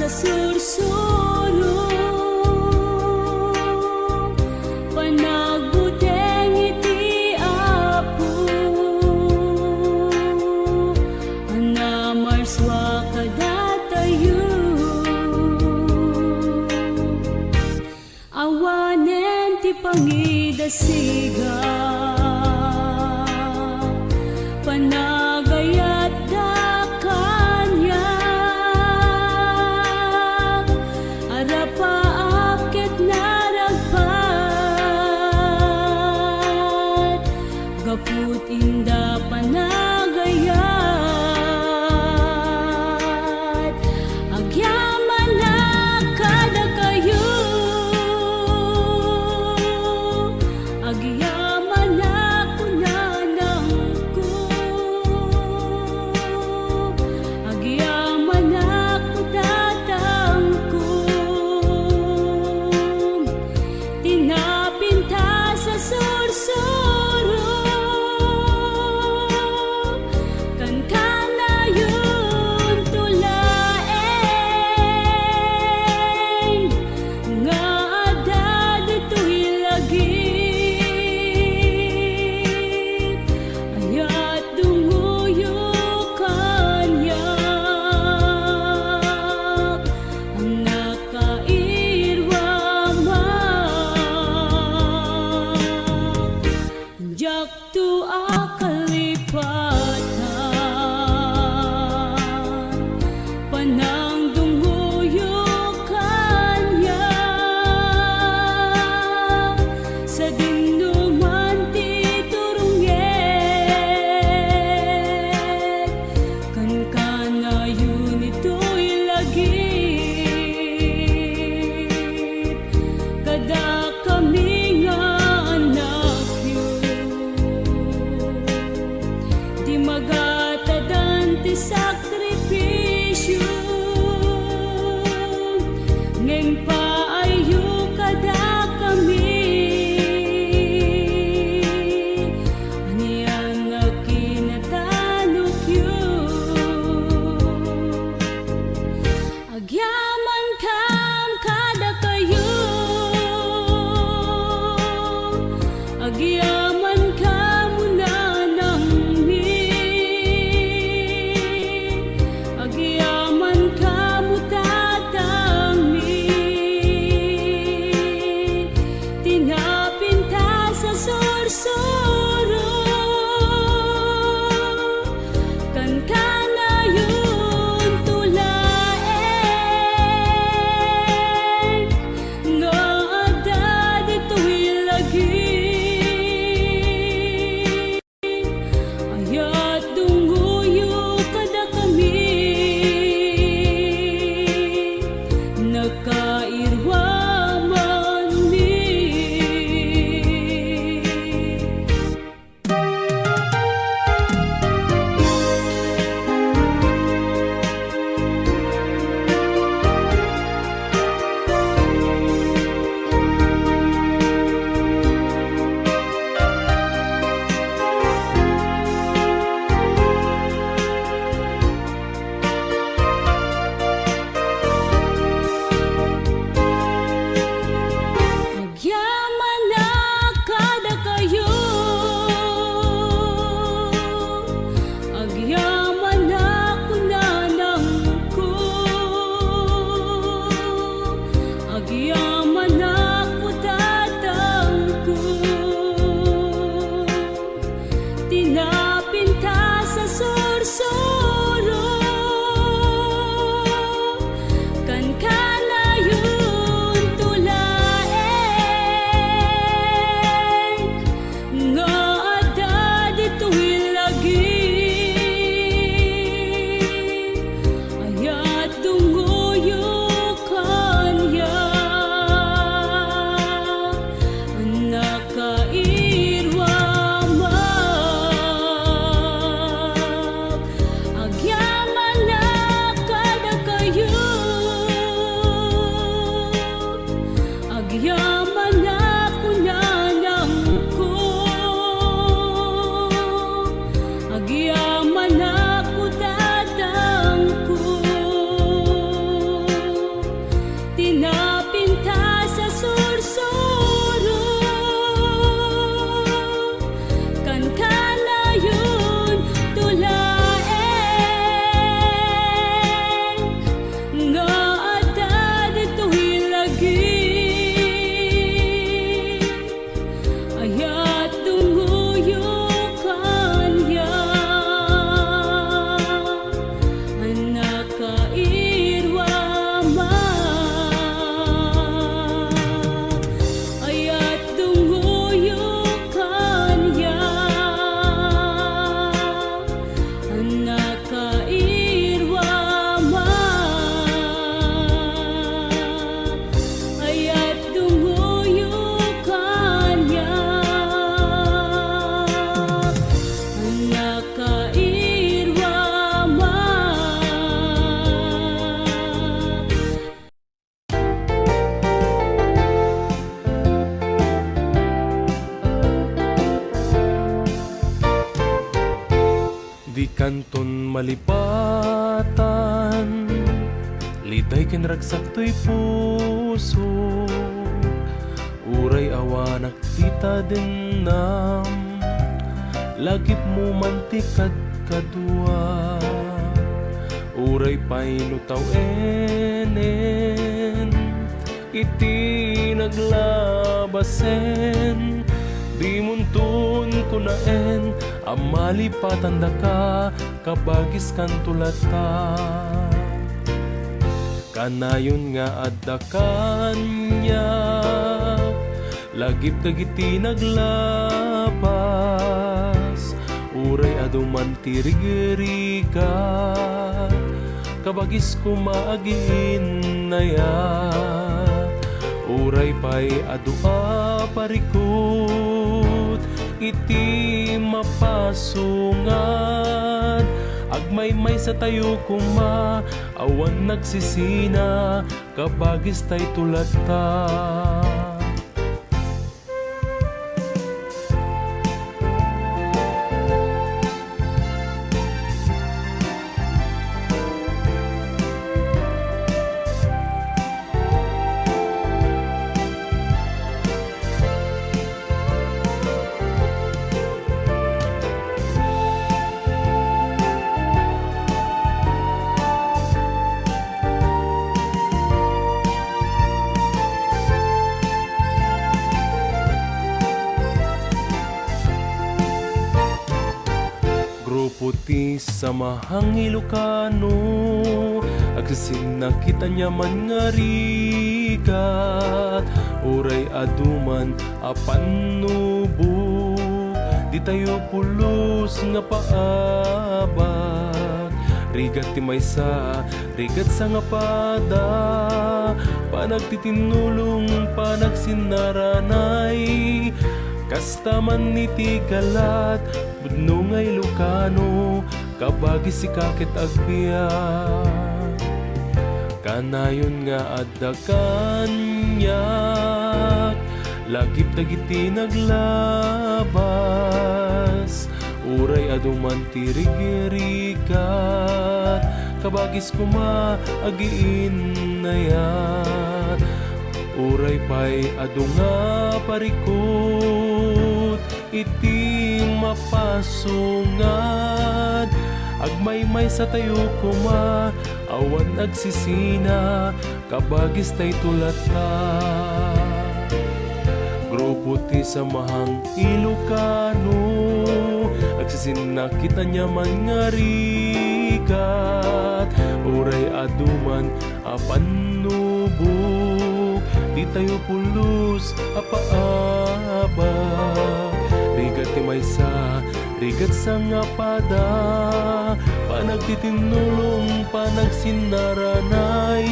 sa sursuro, panagbuteng iti apo, anamarswa kadatayo, awanen ti pangidasiga, panagayat da kanya, arapaakit naragpat, gaput inda panagayat, agyaman na kada kayo, agyaman na kunanang ko, agyaman na kudatang ko, tinapinta sa sursuro, kenka na yun tulaeng, nga ada dito'y lagip, ayat dunguyo kanyak, ang nakairwamak, anjak tu akalipatan, panang dunguyo kanyak, sa dinuman ti turungget, kenka na yun ito'y lagip, kada kami nga anak yun, di magatadan ti sakripisyo, ngeng paayo kada kami, aniang nga kinatanok yun, agyaman kam kada kayo, agyaman ka muna ng mi, agyaman ka mo tatang mi, kanton malipatan, liday kinragsak to'y puso. Uray awanak kita din nam, lagip mo mantikad kadua. Uray painutaw enen, iti naglabasen. Di muntun ko naen, amalipatan da ka, kabagis kan tulata. Kanayon nga adda kanya, lagip dagiti naglapas. Uray aduman tirigiriga, kabagis ko maagin na ya. Uray pa'y adua parikot, iti mapasungan. Agmay-may sa tayo kuma, awan nagsisina, kabagis tay tulata. Puti samahang Ilocano, agsisin na kita niya man nga rigat. Uray aduman apan nubog, di tayo pulos nga paabag. Rigat ti maysa, rigat sa nga pada, panagtitinulong panagsinaranay. Kastaman ni Tigalat, budno nga Ilocano, kabagis si kakit agbiyak. Kanayon nga adda kanyak, lagip dagiti naglabas. Uray aduman tirigirikat, kabagis kuma agiin na yan. Uray pa'y adunga parikot, iti mapasungan. Agmay-may sa tayo kuma, awan agsisina, kabagis tay tulata. Grupo ti samahang Ilocano, agsisina kita niya man nga rigat. Uray aduman apan nubog, di tayo pulos apaaba. Rigat ti maysa, rigat sa nga pada, panagtitinulong panagsinaranay.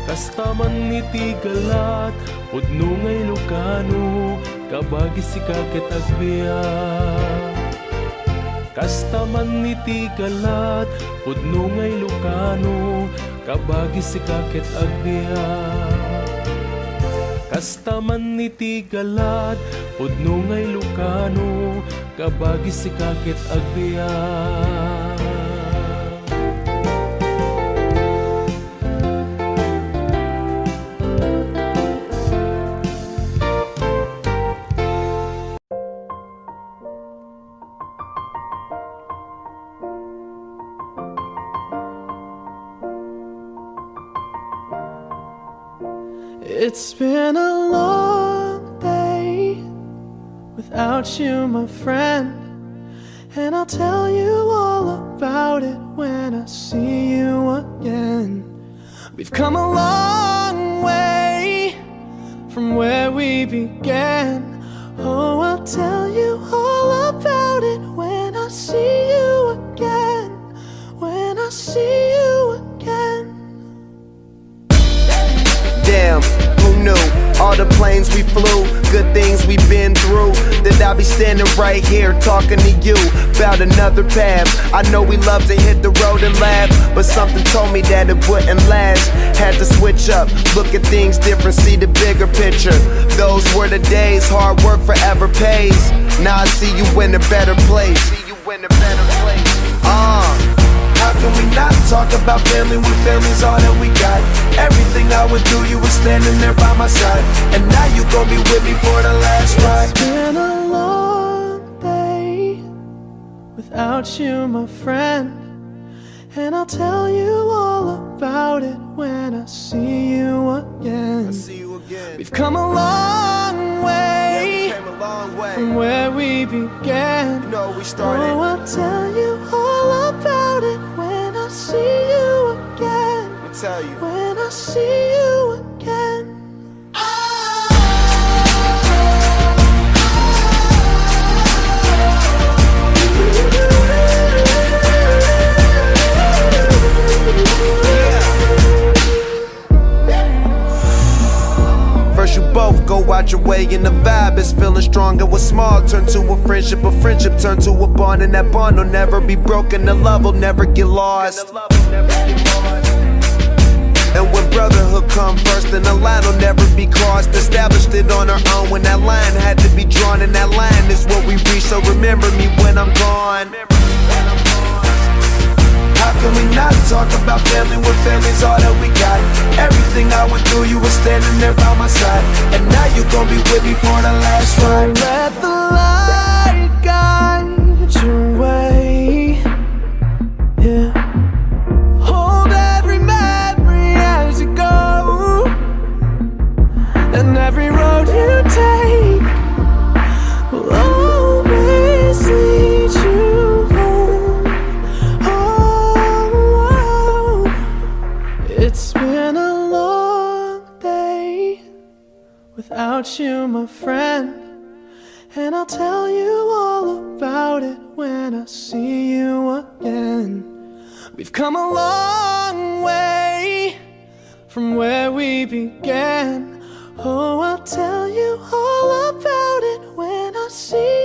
Kastaman ni Tigalat, pudno nga Ilocano, kabagis si kakit agbiyak. Kastaman ni Tigalat, pudno nga Ilocano, kabagis si kakit agbiyak. Kastaman ni Tigalat, pudno nga Ilocano, kabagis si kakit agbiyak. It's been a long day without you, my friend, and I'll tell you all about it when I see you again. We've come a long way from where we began. Oh, I'll tell you all about it when I see you again. When I see you again. Damn, who knew? All the planes we flew, good things we've been through, that I'll be standing right here talking to you about another path. I know we love to hit the road and laugh, but something told me that it wouldn't last. Had to switch up, look at things different, see the bigger picture. Those were the days, hard work forever pays. Now I see you in a better place. How can we not talk about family when family's all that we got? Everything I would do, you were standing there by my side, and now you gon' be with me for the last ride. It's been a long day without you, my friend, and I'll tell you all about it when I see you again. We've come a long way, from where we began. You know, we started. Oh, I'll tell you all about it when I see you again. Let me tell you. When I see you again. First you both go out your way and the vibe is feeling strong. And what's small turn to a friendship turn to a bond, and that bond will never be broken, the love will never get lost. And when brotherhood come first, then the line will never be crossed. Established it on our own when that line had to be drawn, and that line is what we reach, so remember me when I'm gone. How can we not talk about family when family's all that we got? Everything I went through, you were standing there by my side, and now you gon' be with me for the last ride. Let the light guide your way. Yeah. Hold every memory as you go, and every road you take will always lead you home. Oh, it's been a long day without you, my friend, and I'll tell you all about it when I see you again. We've come a long way from where we began. Oh, I'll tell you all about it when I see